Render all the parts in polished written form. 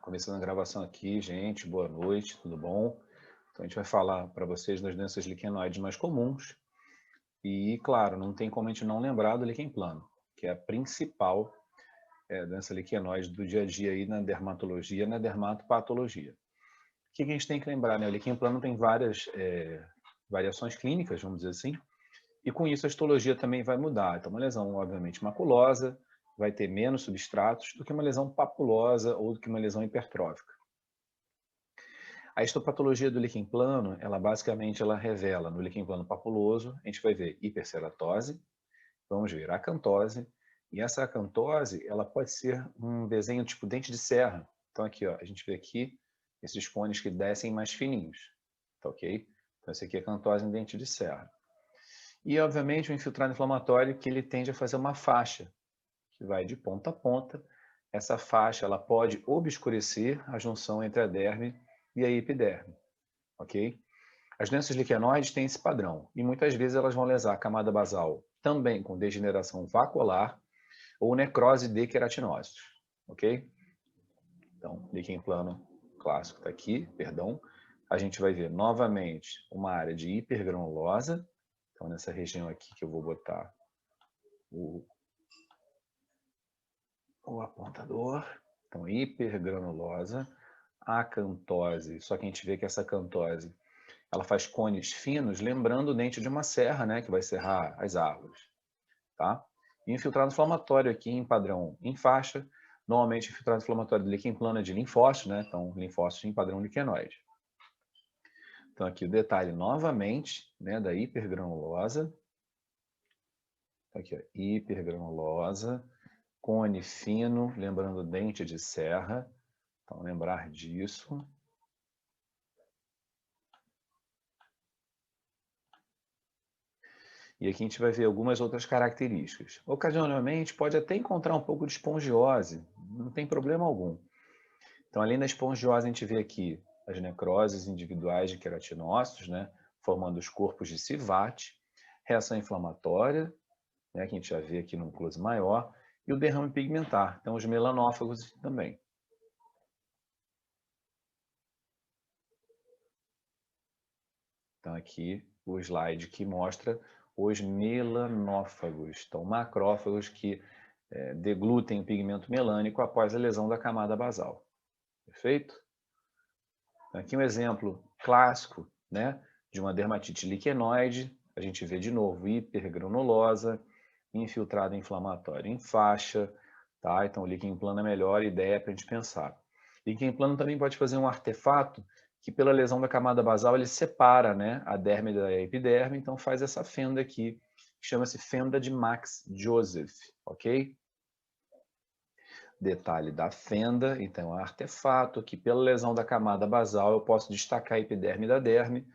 Começando a gravação aqui, gente, boa noite, tudo bom? Então a gente vai falar para vocês das doenças liquenoides mais comuns e, claro, não tem como a gente não lembrar do líquen plano, que é a principal doença liquenoide do dia a dia aí na dermatologia, na dermatopatologia. O que a gente tem que lembrar, né? O líquen plano tem várias variações clínicas, vamos dizer assim, e com isso a histologia também vai mudar. Então uma lesão, obviamente, maculosa, vai ter menos substratos do que uma lesão papulosa ou do que uma lesão hipertrófica. A histopatologia do líquen plano, ela basicamente revela no líquen plano papuloso, a gente vai ver hiperceratose, vamos ver acantose, e essa acantose, ela pode ser um desenho tipo dente de serra. Então aqui, ó, a gente vê aqui esses cones que descem mais fininhos, tá ok? Então esse aqui é acantose em dente de serra. E, obviamente, o infiltrado inflamatório que ele tende a fazer uma faixa, que vai de ponta a ponta. Essa faixa ela pode obscurecer a junção entre a derme e a epiderme, ok? As doenças liquenoides têm esse padrão, e muitas vezes elas vão lesar a camada basal também com degeneração vacuolar ou necrose de queratinócitos, ok? Então, líquen plano clássico está aqui, perdão. A gente vai ver novamente uma área de hipergranulosa, então nessa região aqui que eu vou botar o apontador, então hipergranulosa, acantose, só que a gente vê que essa acantose, ela faz cones finos, lembrando o dente de uma serra, né, que vai serrar as árvores, tá? E infiltrado inflamatório aqui em padrão em faixa, normalmente infiltrado inflamatório do líquen plano é de linfócitos, né, então linfócitos em padrão liquenoide. Então aqui o detalhe novamente, né, da hipergranulosa, aqui ó, hipergranulosa, cone fino, lembrando dente de serra. Então, lembrar disso. E aqui a gente vai ver algumas outras características. Ocasionalmente, pode até encontrar um pouco de espongiose, não tem problema algum. Então, além da espongiose, a gente vê aqui as necroses individuais de queratinócitos, né, formando os corpos de CIVAT, reação inflamatória, né, que a gente já vê aqui num close maior, e o derrame pigmentar, então os melanófagos também. Então, aqui o slide que mostra os melanófagos, então macrófagos que deglutem o pigmento melânico após a lesão da camada basal. Perfeito? Então, aqui um exemplo clássico, né, de uma dermatite liquenoide. A gente vê de novo hipergranulosa, infiltrado inflamatório em faixa. Tá? Então, o líquen plano é a melhor ideia para a gente pensar. Líquen plano também pode fazer um artefato que, pela lesão da camada basal, ele separa, né, a derme da epiderme, então faz essa fenda aqui, que chama-se fenda de Max Joseph, ok? Detalhe da fenda, então é um artefato que, pela lesão da camada basal, eu posso destacar a epiderme da derme,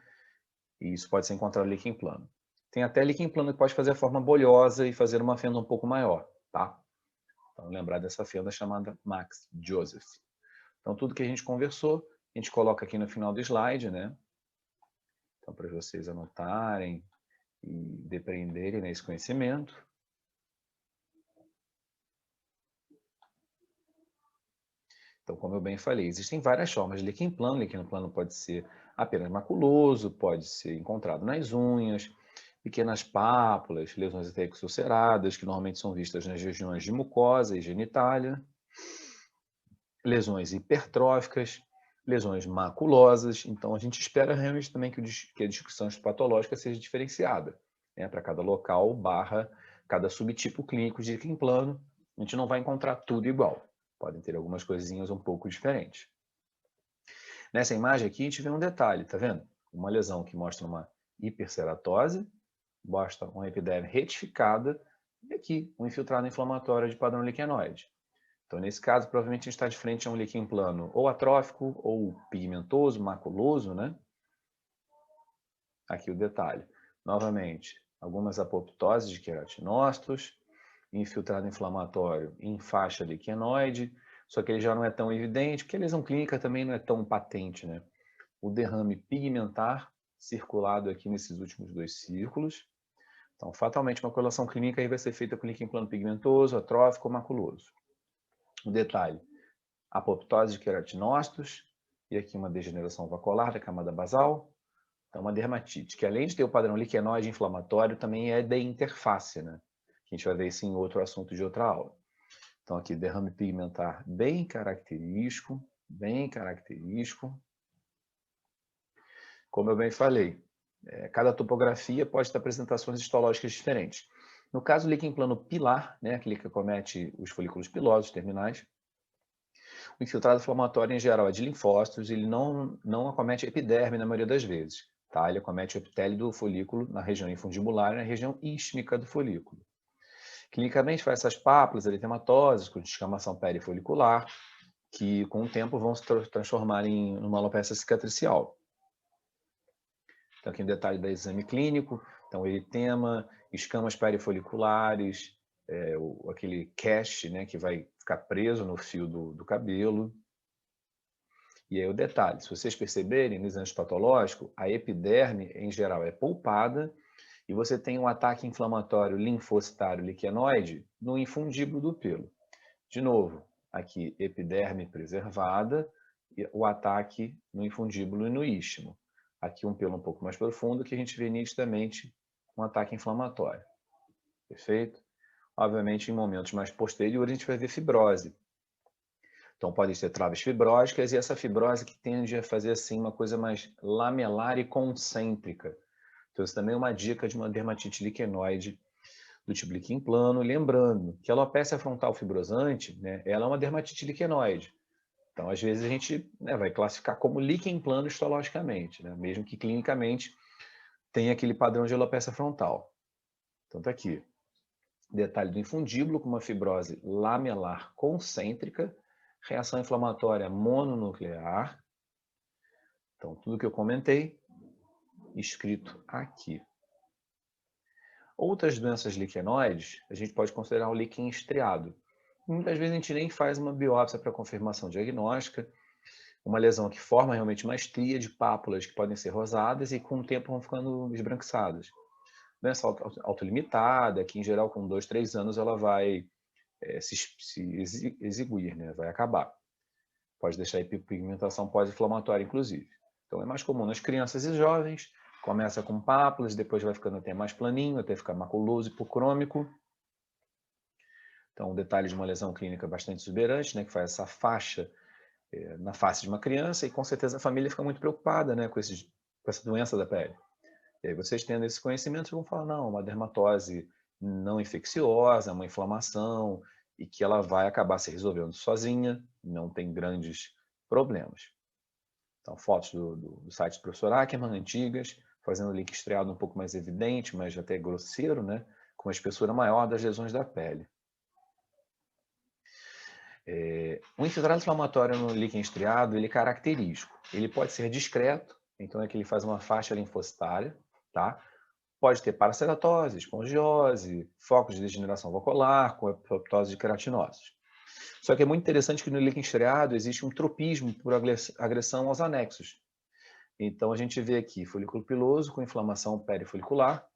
e isso pode ser encontrado no líquen plano. Tem até líquen plano que pode fazer a forma bolhosa e fazer uma fenda um pouco maior, tá? Então, lembrar dessa fenda chamada Max Joseph. Então, tudo que a gente conversou, a gente coloca aqui no final do slide, né? Então, para vocês anotarem e depreenderem nesse conhecimento. Então, como eu bem falei, existem várias formas de líquen plano. Líquen plano pode ser apenas maculoso, pode ser encontrado nas unhas, pequenas pápulas, lesões até exulceradas, que normalmente são vistas nas regiões de mucosa e genitália, lesões hipertróficas, lesões maculosas. Então, a gente espera realmente também que a descrição patológica seja diferenciada, né, para cada local barra cada subtipo clínico de líquen plano. A gente não vai encontrar tudo igual. Podem ter algumas coisinhas um pouco diferentes. Nessa imagem aqui, a gente vê um detalhe, tá vendo? Uma lesão que mostra uma hiperceratose, mostra uma epiderme retificada, e aqui um infiltrado inflamatório de padrão liquenoide. Então, nesse caso, provavelmente a gente está de frente a um líquen plano ou atrófico, ou pigmentoso, maculoso, né? Aqui o detalhe. Novamente, algumas apoptoses de queratinócitos, infiltrado inflamatório em faixa liquenoide, só que ele já não é tão evidente, porque a lesão clínica também não é tão patente, né? O derrame pigmentar circulado aqui nesses últimos dois círculos. Então, fatalmente, uma correlação clínica aí vai ser feita com líquen plano pigmentoso, atrófico ou maculoso. O detalhe, apoptose de queratinócitos, e aqui uma degeneração vacuolar da camada basal. Então, uma dermatite, que além de ter o padrão liquenoide inflamatório, também é de interface, né? Que a gente vai ver isso em outro assunto de outra aula. Então, aqui, derrame pigmentar bem característico, bem característico. Como eu bem falei, cada topografia pode ter apresentações histológicas diferentes. No caso, o líquen plano pilar, né, aquele que acomete os folículos pilosos terminais, o infiltrado inflamatório, em geral, é de linfócitos, ele não acomete a epiderme na maioria das vezes. Tá? Ele acomete o epitélio do folículo na região infundibular e na região ístmica do folículo. Clinicamente, faz essas pápulas eritematosas com descamação perifolicular, que com o tempo vão se transformar em uma alopecia cicatricial. Então, aqui um detalhe do exame clínico, então eritema, escamas perifoliculares, aquele cache, né, que vai ficar preso no fio do cabelo. E aí o detalhe, se vocês perceberem no exame patológico, a epiderme, em geral, é polpada e você tem um ataque inflamatório linfocitário liquenoide no infundíbulo do pelo. De novo, aqui epiderme preservada, e o ataque no infundíbulo e no istmo. Aqui um pelo um pouco mais profundo que a gente vê nitidamente um ataque inflamatório. Perfeito? Obviamente, em momentos mais posteriores, a gente vai ver fibrose. Então, podem ser travas fibróticas e essa fibrose que tende a fazer assim uma coisa mais lamelar e concêntrica. Então, isso também é uma dica de uma dermatite liquenoide do tipo líquen plano. Lembrando que a alopecia frontal fibrosante, né, ela é uma dermatite liquenoide. Então, às vezes, a gente vai classificar como líquen plano histologicamente, né, mesmo que clinicamente tenha aquele padrão de alopecia frontal. Então, está aqui. Detalhe do infundíbulo com uma fibrose lamelar concêntrica, reação inflamatória mononuclear. Então, tudo que eu comentei, escrito aqui. Outras doenças liquenoides, a gente pode considerar o líquen estriado. Muitas vezes a gente nem faz uma biópsia para confirmação diagnóstica, uma lesão que forma realmente uma estria de pápulas que podem ser rosadas e com o tempo vão ficando esbranquiçadas. Doença autolimitada, que em geral com 2, 3 anos ela vai se exiguir, né? Vai acabar. Pode deixar hiperpigmentação pós-inflamatória, inclusive. Então, é mais comum nas crianças e jovens, começa com pápulas, depois vai ficando até mais planinho, até ficar maculoso e hipocrômico. Então, um detalhe de uma lesão clínica bastante exuberante, né, que faz essa faixa na face de uma criança, e com certeza a família fica muito preocupada, né, com essa doença da pele. E aí vocês tendo esse conhecimento, vão falar, não, uma dermatose não infecciosa, uma inflamação, e que ela vai acabar se resolvendo sozinha, não tem grandes problemas. Então, fotos do site do professor Ackerman, antigas, fazendo o link estriado um pouco mais evidente, mas até grosseiro, né, com uma espessura maior das lesões da pele. O infiltrado inflamatório no líquen estriado, ele é característico. Ele pode ser discreto, então é que ele faz uma faixa linfocitária, tá? Pode ter paraceratose, espongiose, focos de degeneração vacuolar, com apoptose de queratinócitos. Só que é muito interessante que no líquen estriado existe um tropismo por agressão aos anexos. Então, a gente vê aqui folículo piloso com inflamação perifolicular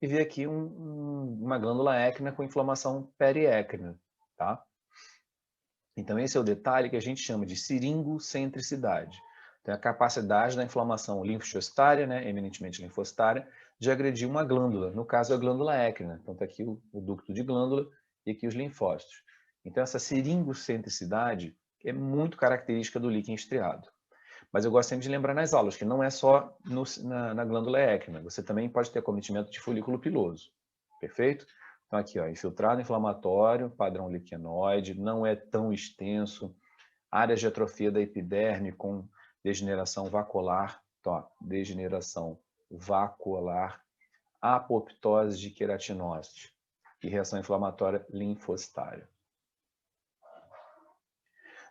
e vê aqui uma glândula écrina com inflamação periécrina, tá? Então, esse é o detalhe que a gente chama de seringocentricidade. Então, a capacidade da inflamação linfocitária, né, eminentemente linfocitária, de agredir uma glândula, no caso a glândula écrina. Então, está aqui o ducto de glândula e aqui os linfócitos. Então, essa seringocentricidade é muito característica do líquen estriado. Mas eu gosto sempre de lembrar nas aulas que não é só na glândula écrina, você também pode ter acometimento de folículo piloso. Perfeito? Então, aqui, ó, infiltrado inflamatório, padrão liquenoide, não é tão extenso, áreas de atrofia da epiderme com degeneração vacuolar, então, ó, degeneração vacuolar, apoptose de queratinócitos e reação inflamatória linfocitária.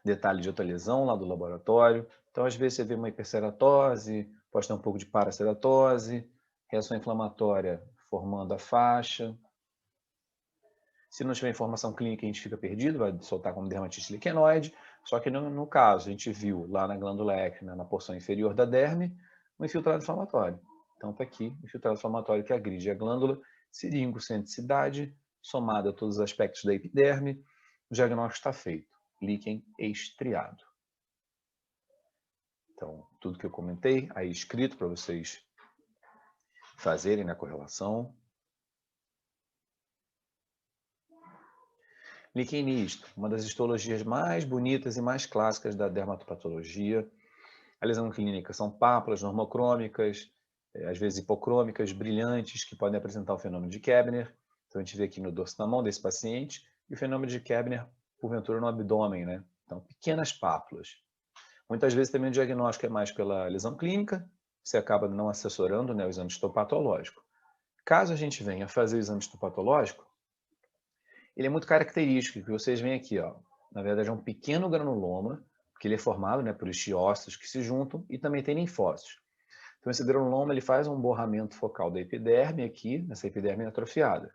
Detalhe de outra lesão lá do laboratório. Então, às vezes, você vê uma hiperceratose, pode ter um pouco de paraceratose, reação inflamatória formando a faixa. Se não tiver informação clínica, a gente fica perdido, vai soltar como dermatite liquenoide. Só que no caso, a gente viu lá na glândula écrina, na porção inferior da derme, um infiltrado inflamatório. Então, está aqui, infiltrado inflamatório que agride a glândula, seringocentricidade, somada a todos os aspectos da epiderme, o diagnóstico está feito. líquen estriado. Então, tudo que eu comentei aí escrito para vocês fazerem na correlação. Líquen misto, uma das histologias mais bonitas e mais clássicas da dermatopatologia. A lesão clínica são pápulas normocrômicas, às vezes hipocrômicas, brilhantes, que podem apresentar o fenômeno de Koebner. Então, a gente vê aqui no dorso da mão desse paciente, e o fenômeno de Koebner, porventura, no abdômen, né? Então, pequenas pápulas. Muitas vezes também o diagnóstico é mais pela lesão clínica, você acaba não assessorando, né, o exame histopatológico. Caso a gente venha fazer o exame histopatológico, ele é muito característico, que vocês veem aqui, ó. Na verdade, é um pequeno granuloma, que ele é formado, né, por estiócitos que se juntam e também tem linfócitos. Então, esse granuloma ele faz um borramento focal da epiderme aqui, nessa epiderme atrofiada.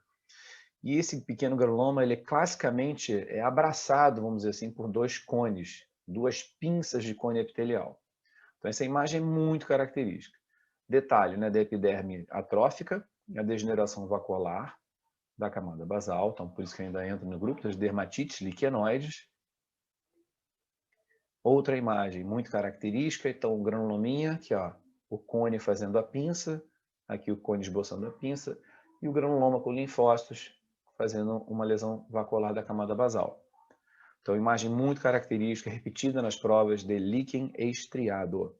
E esse pequeno granuloma, ele classicamente é abraçado, vamos dizer assim, por dois cones, duas pinças de cone epitelial. Então, essa imagem é muito característica. Detalhe, né, da epiderme atrófica, a degeneração vacuolar da camada basal, então por isso que ainda entra no grupo das dermatites liquenoides. Outra imagem muito característica, então o granulominha, aqui ó, o cone fazendo a pinça, aqui o cone esboçando a pinça, e o granuloma com linfócitos fazendo uma lesão vacuolar da camada basal. Então, imagem muito característica, repetida nas provas de líquen estriado.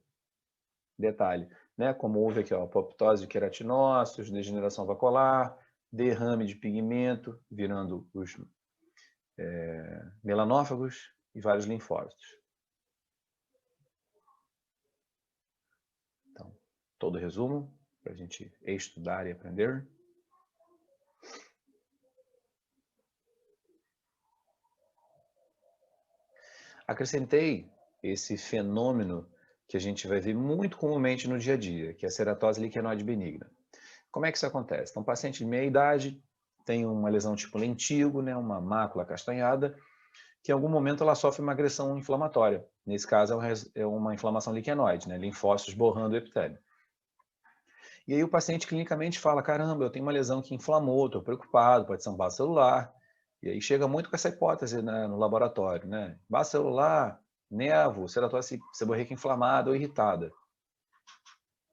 Detalhe, né, como houve aqui, ó, apoptose de queratinócitos, degeneração vacuolar, derrame de pigmento, virando os melanófagos e vários linfócitos. Então, todo o resumo para a gente estudar e aprender. Acrescentei esse fenômeno que a gente vai ver muito comumente no dia a dia, que é a ceratose liquenoide benigna. Como é que isso acontece? Então, paciente de meia idade tem uma lesão tipo lentígo, né, uma mácula acastanhada, que em algum momento ela sofre uma agressão inflamatória. Nesse caso é uma inflamação liquenoide, né, linfócitos borrando o epitélio. E aí o paciente clinicamente fala, caramba, eu tenho uma lesão que inflamou, estou preocupado, pode ser um vaso celular. E aí chega muito com essa hipótese, né, no laboratório, né? Vaso celular, nevo, ceratose seborreica inflamada ou irritada.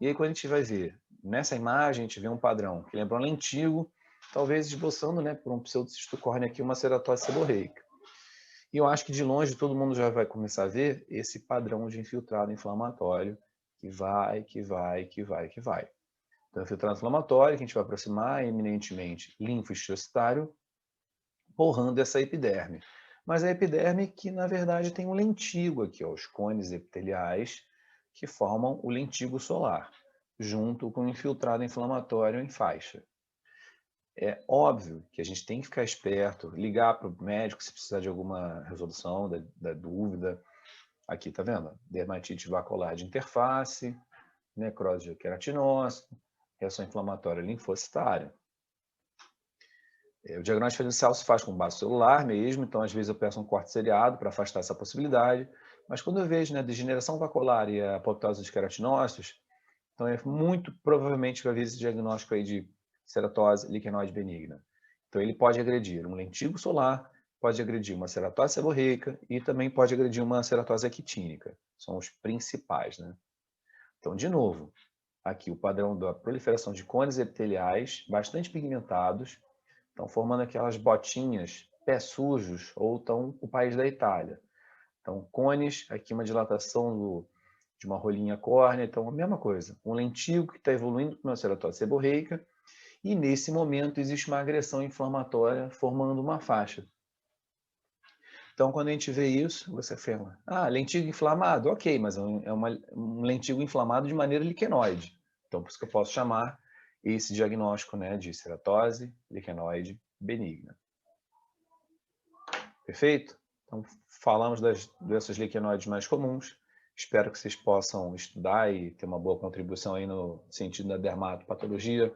E aí quando a gente vai ver, nessa imagem a gente vê um padrão que lembra um lentigo, talvez esboçando, né, por um pseudocisto córnea aqui, uma ceratose seborreica. E eu acho que de longe todo mundo já vai começar a ver esse padrão de infiltrado inflamatório que vai. Então, infiltrado inflamatório, que a gente vai aproximar eminentemente linfohistiocytário, borrando essa epiderme. Mas a epiderme que, na verdade, tem um lentígo aqui, ó, os cones epiteliais que formam o lentígo solar, junto com o infiltrado inflamatório em faixa. É óbvio que a gente tem que ficar esperto, ligar para o médico se precisar de alguma resolução da dúvida. Aqui, tá vendo? Dermatite vacuolar de interface, necrose de queratinócito, reação inflamatória linfocitária. O diagnóstico diferencial se faz com base celular mesmo, então às vezes eu peço um corte seriado para afastar essa possibilidade, mas quando eu vejo, né, degeneração vacuolar e a apoptose dos queratinócitos, então é muito provavelmente que eu vejo esse diagnóstico aí de ceratose liquenoide benigna. Então ele pode agredir um lentigo solar, pode agredir uma ceratose seborreica e também pode agredir uma ceratose actínica. São os principais, né? Então, de novo, aqui o padrão da proliferação de cones epiteliais bastante pigmentados, estão formando aquelas botinhas, pés sujos, ou estão o país da Itália. Então, cones, aqui uma dilatação de uma rolinha córnea, então a mesma coisa. Um lentigo que está evoluindo para uma ceratose seborreica, e nesse momento existe uma agressão inflamatória formando uma faixa. Então, quando a gente vê isso, você fala, lentigo inflamado, ok, mas é um lentigo inflamado de maneira liquenoide. Então, por isso que eu posso chamar esse diagnóstico, né, de ceratose liquenoide benigna. Perfeito? Então, falamos das doenças liquenoides mais comuns. Espero que vocês possam estudar e ter uma boa contribuição aí no sentido da dermatopatologia.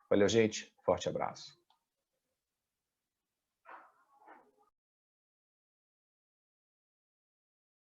Valeu, gente. Forte abraço.